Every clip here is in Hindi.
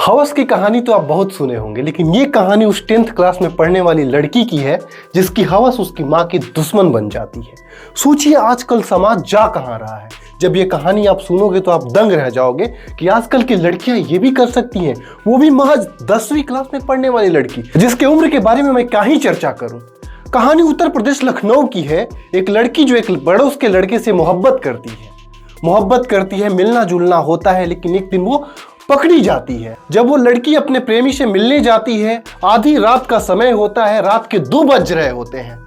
हवस की कहानी तो आप बहुत सुने होंगे, लेकिन ये कहानी उस 10th क्लास में पढ़ने वाली लड़की की है जिसकी हवस उसकी माँ की दुश्मन बन जाती है। सोचिए आजकल समाज जा कहाँ रहा है। जब ये कहानी आप सुनोगे तो आप दंग रह जाओगे कि आजकल की लड़कियां ये भी कर सकती हैं, वो भी महज 10वीं क्लास में पढ़ने वाली लड़की, जिसके उम्र के बारे में मैं क्या ही चर्चा करूं। कहानी उत्तर प्रदेश लखनऊ की है। एक लड़की जो एक पड़ोस के लड़के से मोहब्बत करती है, मिलना जुलना होता है, लेकिन एक दिन वो पकड़ी जाती है। जब वो लड़की अपने प्रेमी से मिलने जाती है, आधी रात का समय होता है, रात के 2 बज रहे होते हैं।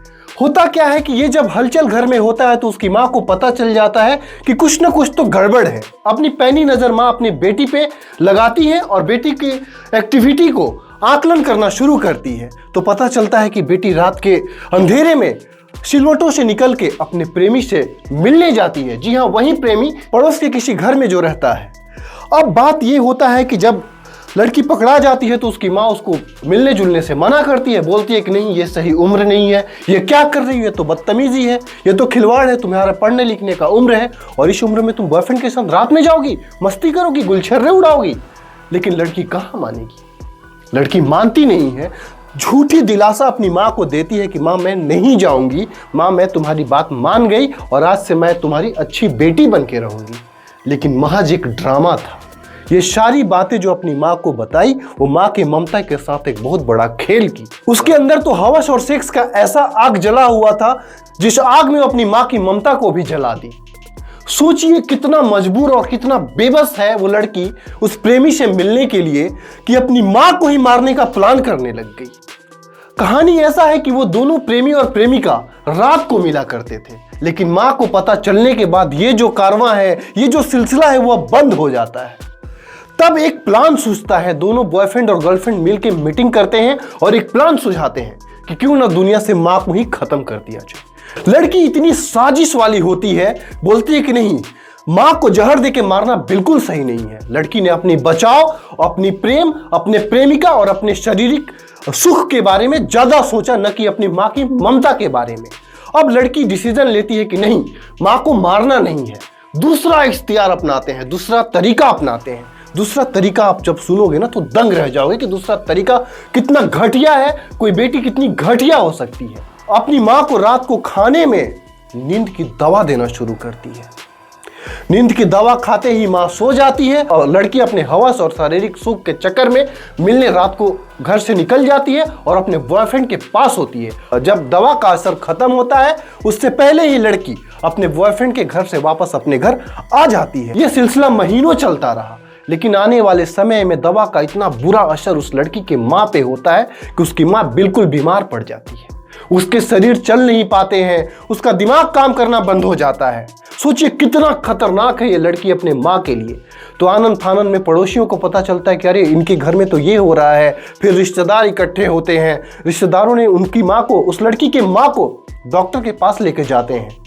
होता क्या है कि ये जब हलचल घर में होता है तो उसकी माँ को पता चल जाता है कि कुछ न कुछ तो गड़बड़ है। अपनी पैनी नजर माँ अपनी बेटी पे लगाती है और बेटी की एक्टिविटी को आकलन करना शुरू करती है। तो पता चलता है कि बेटी रात के अंधेरे में सिलवटों से निकल के अपने प्रेमी से मिलने जाती है। जी हाँ, वही प्रेमी पड़ोस के किसी घर में जो रहता है। अब बात ये होता है कि जब लड़की पकड़ा जाती है तो उसकी माँ उसको मिलने जुलने से मना करती है, बोलती है कि नहीं, ये सही उम्र नहीं है, ये क्या कर रही है, तो बदतमीजी है, ये तो खिलवाड़ है, तुम्हारा पढ़ने लिखने का उम्र है और इस उम्र में तुम बॉयफ्रेंड के साथ रात में जाओगी, मस्ती करोगी, गुलछर्रे उड़ाओगी। लेकिन लड़की कहाँ मानेगी, लड़की मानती नहीं है। झूठी दिलासा अपनी माँ को देती है कि माँ मैं नहीं जाऊंगी, माँ मैं तुम्हारी बात मान गई और आज से मैं तुम्हारी अच्छी बेटी बन के रहूंगी। लेकिन महज एक ड्रामा था। ये सारी बातें जो अपनी माँ को बताई, वो माँ के ममता के साथ एक बहुत बड़ा खेल की। उसके अंदर तो हवस और सेक्स का ऐसा आग जला हुआ था जिस आग में अपनी माँ की ममता को भी जला दी। सोचिए कितना मजबूर और कितना बेबस है वो लड़की उस प्रेमी से मिलने के लिए कि अपनी माँ को ही मारने का प्लान करने लग गई। कहानी ऐसा है कि वो दोनों प्रेमी और प्रेमिका रात को मिला करते थे, लेकिन माँ को पता चलने के बाद ये जो कारवां है, ये जो सिलसिला है, वो अब बंद हो जाता है। तब एक प्लान सूझता है। दोनों बॉयफ्रेंड और गर्लफ्रेंड मिलकर मीटिंग करते हैं और एक प्लान सुझाते हैं कि क्यों ना दुनिया से माँ को ही खत्म कर दिया जाए। लड़की इतनी साजिश वाली होती है, बोलती है कि नहीं, माँ को जहर देके मारना बिल्कुल सही नहीं है। लड़की ने अपनी बचाव, अपनी प्रेम, अपने प्रेमिका और अपने शारीरिक सुख के बारे में ज्यादा सोचा, न कि अपनी माँ की ममता के बारे में। अब लड़की डिसीजन लेती है कि नहीं, माँ को मारना नहीं है, दूसरा इख्तियार अपनाते हैं, दूसरा तरीका अपनाते हैं। दूसरा तरीका आप जब सुनोगे ना तो दंग रह जाओगे कि दूसरा तरीका कितना घटिया है, कोई बेटी कितनी घटिया हो सकती है। अपनी माँ को रात को खाने में नींद की दवा देना शुरू करती है। नींद की दवा खाते ही माँ सो जाती है और लड़की अपने हवस और शारीरिक सुख के चक्कर में मिलने रात को घर से निकल जाती है और अपने बॉयफ्रेंड के पास होती है। और जब दवा का असर खत्म होता है, उससे पहले ही लड़की अपने बॉयफ्रेंड के घर से वापस अपने घर आ जाती है। यह सिलसिला महीनों चलता रहा, लेकिन आने वाले समय में दवा का इतना बुरा असर उस लड़की के माँ पे होता है कि उसकी माँ बिल्कुल बीमार पड़ जाती है। उसके शरीर चल नहीं पाते हैं, उसका दिमाग काम करना बंद हो जाता है। सोचिए कितना खतरनाक है ये लड़की अपने माँ के लिए। तो आनंद फानंद में पड़ोसियों को पता चलता है कि अरे इनके घर में तो ये हो रहा है। फिर रिश्तेदार इकट्ठे होते हैं। रिश्तेदारों ने उनकी माँ को, उस लड़की के माँ को डॉक्टर के पास लेकर जाते हैं।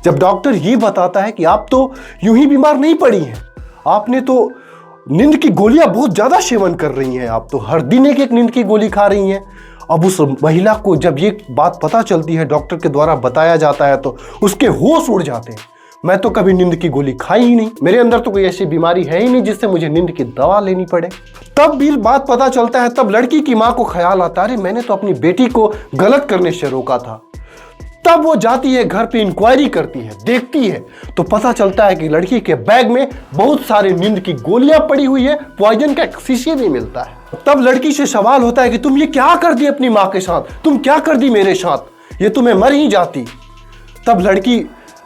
जब डॉक्टर ये बताता है कि आप तो यूं ही बीमार नहीं पड़ी हैं, आपने तो नींद की गोलियां बहुत ज्यादा सेवन कर रही हैं, आप तो हर दिन एक नींद की गोली खा रही हैं। अब उस महिला को जब ये बात पता चलती है, डॉक्टर के द्वारा बताया जाता है, तो उसके होश उड़ जाते हैं। मैं तो कभी नींद की गोली खाई ही नहीं, मेरे अंदर तो कोई ऐसी बीमारी है ही नहीं जिससे मुझे नींद की दवा लेनी पड़े। तब भी बात पता चलता है, तब लड़की की माँ को ख्याल आता है, अरे मैंने तो अपनी बेटी को गलत करने से रोका था। तब वो जाती है, घर पे इंक्वायरी करती है, देखती है, तो पता चलता है कि लड़की के बैग में बहुत सारी नींद की गोलियां पड़ी हुई है, पॉइजन का एक शीशी भी मिलता है। तब लड़की से सवाल होता है कि तुम ये क्या कर दी अपनी माँ के साथ, तुम क्या कर दी मेरे साथ, ये तो मैं मर ही जाती। तब लड़की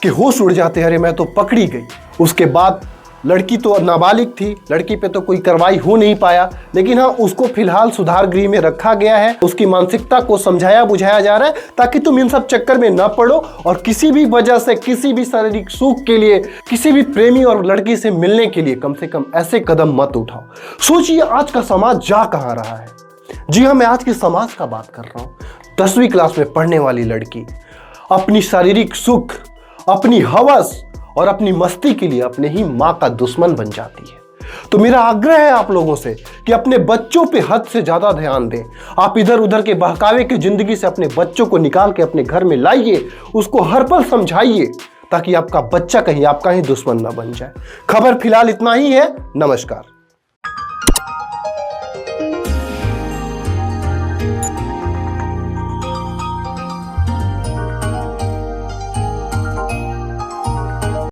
के होश उड़ जाते हैं, अरे मैं तो पकड़ी गई। उसके बाद लड़की तो नाबालिग थी, लड़की पे तो कोई कार्रवाई हो नहीं पाया, लेकिन हाँ, उसको फिलहाल सुधार गृह में रखा गया है। उसकी मानसिकता को समझाया बुझाया जा रहा है ताकि तुम इन सब चक्कर में न पड़ो और किसी भी वजह से, किसी भी शारीरिक सुख के लिए, किसी भी प्रेमी और लड़की से मिलने के लिए कम से कम ऐसे कदम मत उठाओ। सोचिए आज का समाज जा कहाँ रहा है। जी हाँ, मैं आज के समाज का बात कर रहा हूँ। 10वीं क्लास में पढ़ने वाली लड़की अपनी शारीरिक सुख, अपनी हवस और अपनी मस्ती के लिए अपने ही माँ का दुश्मन बन जाती है। तो मेरा आग्रह है आप लोगों से कि अपने बच्चों पे हद से ज्यादा ध्यान दें। आप इधर उधर के बहकावे की जिंदगी से अपने बच्चों को निकाल के अपने घर में लाइए, उसको हर पल समझाइए ताकि आपका बच्चा कहीं आपका ही दुश्मन ना बन जाए। खबर फिलहाल इतना ही है। नमस्कार।